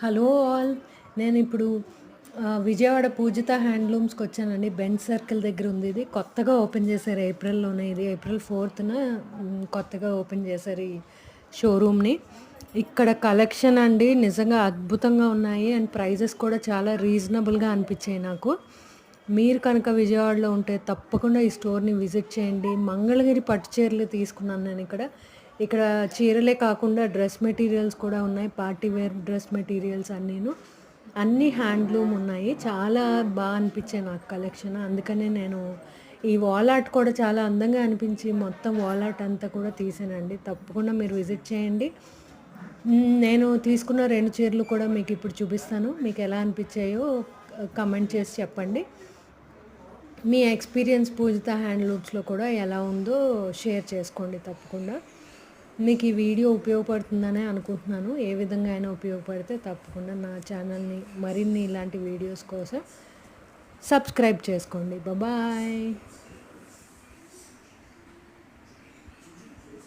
Hello all. నేను ఇప్పుడు విజయవాడ పూజిత హ్యాండ్లూమ్స్కి వచ్చానండి. బెంచ్ సర్కిల్ దగ్గర ఉంది. ఇది కొత్తగా ఓపెన్ చేశారు ఏప్రిల్లోనే. ఇది ఏప్రిల్ 4న కొత్తగా ఓపెన్ చేశారు ఈ షోరూమ్ని. ఇక్కడ కలెక్షన్ అండి నిజంగా అద్భుతంగా ఉన్నాయి. అండ్ ప్రైజెస్ కూడా చాలా రీజనబుల్గా అనిపించాయి నాకు. మీరు కనుక విజయవాడలో ఉంటే తప్పకుండా ఈ స్టోర్ని విజిట్ చేయండి. మంగళగిరి పట్టు చీరలు తీసుకున్నాను నేను ఇక్కడ. ఇక్కడ చీరలే కాకుండా డ్రెస్ మెటీరియల్స్ కూడా ఉన్నాయి. పార్టీ వేర్ డ్రెస్ మెటీరియల్స్ అన్నీ హ్యాండ్లూమ్ ఉన్నాయి. చాలా బాగా అనిపించాయి నాకు కలెక్షన్. అందుకనే నేను ఈ వాల్ ఆర్ట్ కూడా చాలా అందంగా అనిపించి మొత్తం వాల్ ఆర్ట్ అంతా కూడా తీసానండి. తప్పకుండా మీరు విజిట్ చేయండి. నేను తీసుకున్న 2 చీరలు కూడా మీకు ఇప్పుడు చూపిస్తాను. మీకు ఎలా అనిపించాయో కమెంట్ చేసి చెప్పండి. మీ ఎక్స్పీరియన్స్ పూజిత హ్యాండ్లూమ్స్లో కూడా ఎలా ఉందో షేర్ చేసుకోండి తప్పకుండా. మీకు ఈ వీడియో ఉపయోగపడుతుందనే అనుకుంటున్నాను. ఏ విధంగా అయినా ఉపయోగపడితే తప్పకుండా నా ఛానల్ని మరిన్ని ఇలాంటి వీడియోస్ కోసం సబ్స్క్రైబ్ చేసుకోండి. బాయ్.